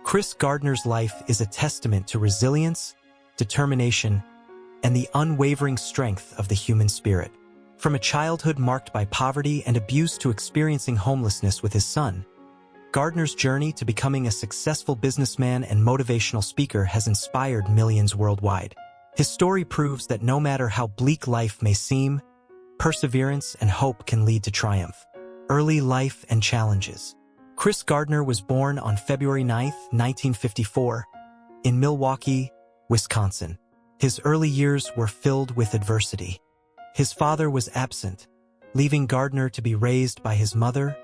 Chris Gardner's life is a testament to resilience, determination, and the unwavering strength of the human spirit. From a childhood marked by poverty and abuse to experiencing homelessness with his son, Gardner's journey to becoming a successful businessman and motivational speaker has inspired millions worldwide. His story proves that no matter how bleak life may seem, perseverance and hope can lead to triumph. Early life and challenges. Chris Gardner was born on February 9, 1954, in Milwaukee, Wisconsin. His early years were filled with adversity. His father was absent, leaving Gardner to be raised by his mother,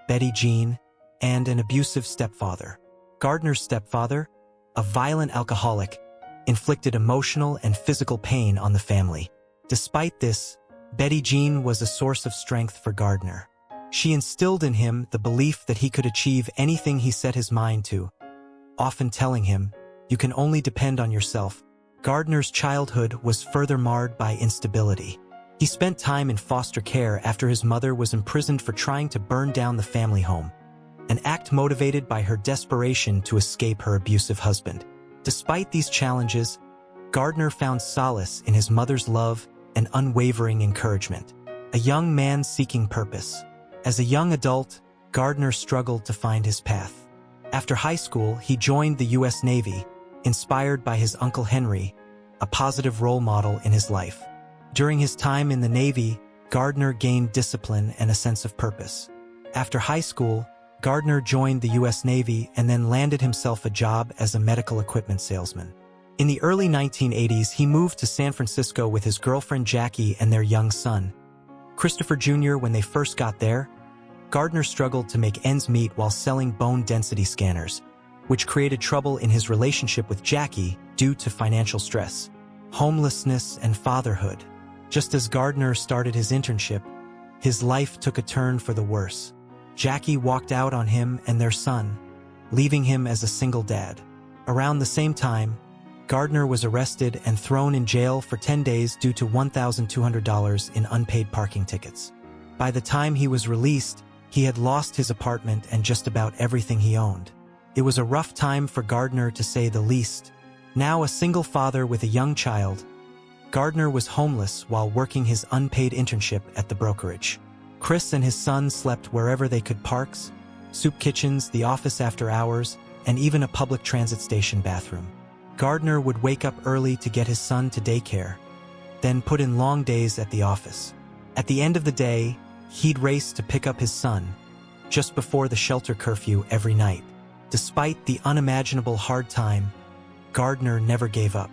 Betty Jean, and an abusive stepfather. Gardner's stepfather, a violent alcoholic, inflicted emotional and physical pain on the family. Despite this, Betty Jean was a source of strength for Gardner. She instilled in him the belief that he could achieve anything he set his mind to, often telling him, "You can only depend on yourself." Gardner's childhood was further marred by instability. He spent time in foster care after his mother was imprisoned for trying to burn down the family home, an act motivated by her desperation to escape her abusive husband. Despite these challenges, Gardner found solace in his mother's love and unwavering encouragement. A young man seeking purpose. As a young adult, Gardner struggled to find his path. After high school, he joined the U.S. Navy, inspired by his Uncle Henry, a positive role model in his life. During his time in the Navy, Gardner gained discipline and a sense of purpose. After high school, Gardner joined the U.S. Navy and then landed himself a job as a medical equipment salesman. In the early 1980s, he moved to San Francisco with his girlfriend Jackie and their young son, Christopher Jr. When they first got there, Gardner struggled to make ends meet while selling bone density scanners, which created trouble in his relationship with Jackie due to financial stress, homelessness, and fatherhood. Just as Gardner started his internship, his life took a turn for the worse. Jackie walked out on him and their son, leaving him as a single dad. Around the same time, Gardner was arrested and thrown in jail for 10 days due to $1,200 in unpaid parking tickets. By the time he was released, he had lost his apartment and just about everything he owned. It was a rough time for Gardner, to say the least. Now a single father with a young child, Gardner was homeless while working his unpaid internship at the brokerage. Chris and his son slept wherever they could: parks, soup kitchens, the office after hours, and even a public transit station bathroom. Gardner would wake up early to get his son to daycare, then put in long days at the office. At the end of the day, he'd race to pick up his son, just before the shelter curfew every night. Despite the unimaginable hard time, Gardner never gave up.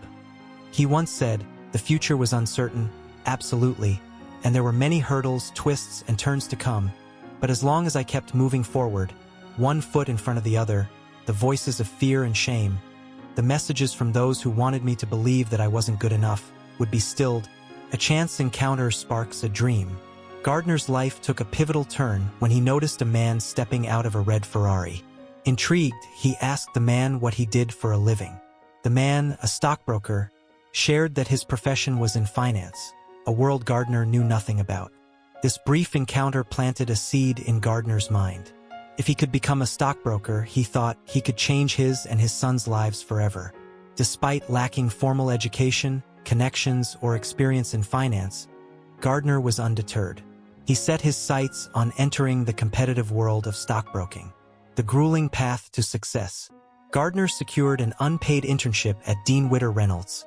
He once said, "The future was uncertain, absolutely, and there were many hurdles, twists, and turns to come, but as long as I kept moving forward, one foot in front of the other, the voices of fear and shame, the messages from those who wanted me to believe that I wasn't good enough, would be stilled. A chance encounter sparks a dream." Gardner's life took a pivotal turn when he noticed a man stepping out of a red Ferrari. Intrigued, he asked the man what he did for a living. The man, a stockbroker, shared that his profession was in finance, a world Gardner knew nothing about. This brief encounter planted a seed in Gardner's mind. If he could become a stockbroker, he thought he could change his and his son's lives forever. Despite lacking formal education, connections, or experience in finance, Gardner was undeterred. He set his sights on entering the competitive world of stockbroking, the grueling path to success. Gardner secured an unpaid internship at Dean Witter Reynolds,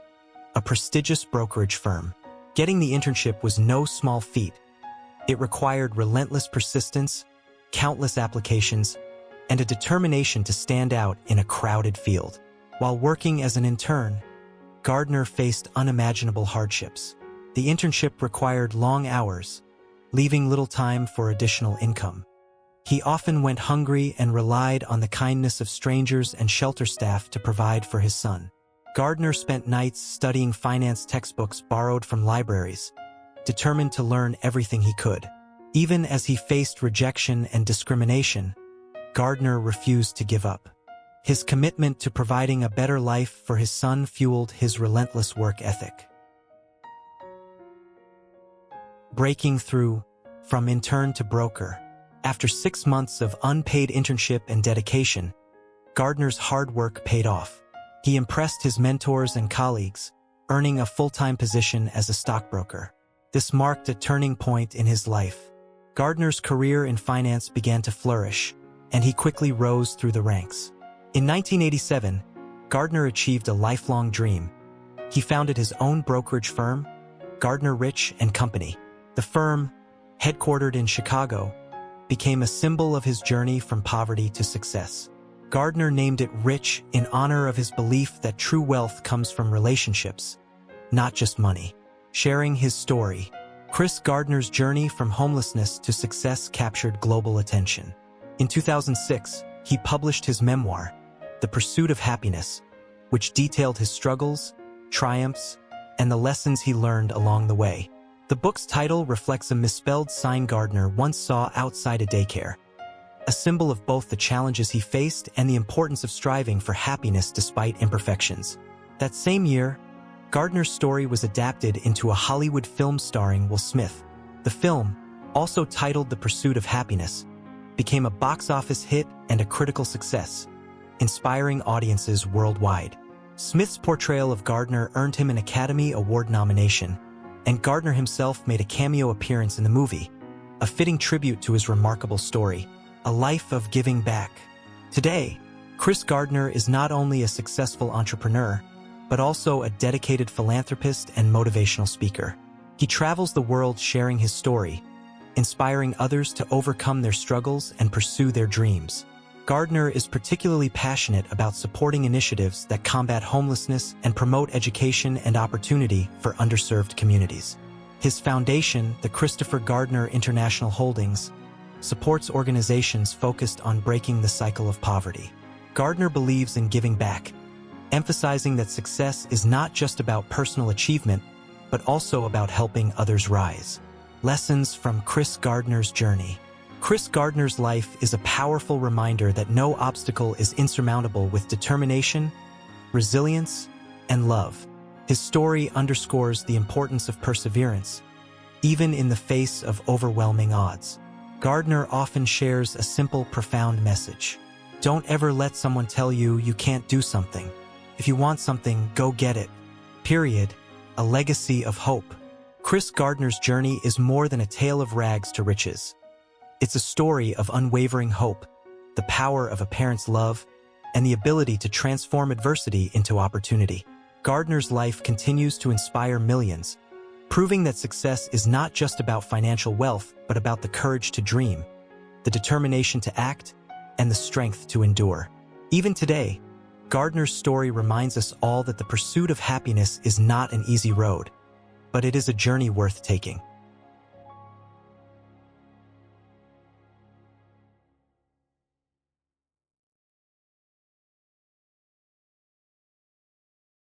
a prestigious brokerage firm. Getting the internship was no small feat. It required relentless persistence, countless applications, and a determination to stand out in a crowded field. While working as an intern, Gardner faced unimaginable hardships. The internship required long hours, leaving little time for additional income. He often went hungry and relied on the kindness of strangers and shelter staff to provide for his son. Gardner spent nights studying finance textbooks borrowed from libraries, determined to learn everything he could. Even as he faced rejection and discrimination, Gardner refused to give up. His commitment to providing a better life for his son fueled his relentless work ethic. Breaking through from intern to broker. After 6 months of unpaid internship and dedication, Gardner's hard work paid off. He impressed his mentors and colleagues, earning a full-time position as a stockbroker. This marked a turning point in his life. Gardner's career in finance began to flourish, and he quickly rose through the ranks. In 1987, Gardner achieved a lifelong dream. He founded his own brokerage firm, Gardner Rich Co. The firm, headquartered in Chicago, became a symbol of his journey from poverty to success. Gardner named it Rich in honor of his belief that true wealth comes from relationships, not just money. Sharing his story, Chris Gardner's journey from homelessness to success captured global attention. In 2006, he published his memoir, The Pursuit of Happyness, which detailed his struggles, triumphs, and the lessons he learned along the way. The book's title reflects a misspelled sign Gardner once saw outside a daycare, a symbol of both the challenges he faced and the importance of striving for happiness despite imperfections. That same year, Gardner's story was adapted into a Hollywood film starring Will Smith. The film, also titled The Pursuit of Happyness, became a box office hit and a critical success, inspiring audiences worldwide. Smith's portrayal of Gardner earned him an Academy Award nomination, and Gardner himself made a cameo appearance in the movie, a fitting tribute to his remarkable story. A life of giving back. Today, Chris Gardner is not only a successful entrepreneur, but also a dedicated philanthropist and motivational speaker. He travels the world sharing his story, inspiring others to overcome their struggles and pursue their dreams. Gardner is particularly passionate about supporting initiatives that combat homelessness and promote education and opportunity for underserved communities. His foundation, the Christopher Gardner International Holdings, supports organizations focused on breaking the cycle of poverty. Gardner believes in giving back, emphasizing that success is not just about personal achievement, but also about helping others rise. Lessons from Chris Gardner's journey. Chris Gardner's life is a powerful reminder that no obstacle is insurmountable with determination, resilience, and love. His story underscores the importance of perseverance, even in the face of overwhelming odds. Gardner often shares a simple, profound message. Don't ever let someone tell you you can't do something. If you want something, go get it. Period. A legacy of hope. Chris Gardner's journey is more than a tale of rags to riches. It's a story of unwavering hope, the power of a parent's love, and the ability to transform adversity into opportunity. Gardner's life continues to inspire millions, proving that success is not just about financial wealth, but about the courage to dream, the determination to act, and the strength to endure. Even today, Gardner's story reminds us all that the pursuit of happiness is not an easy road, but it is a journey worth taking.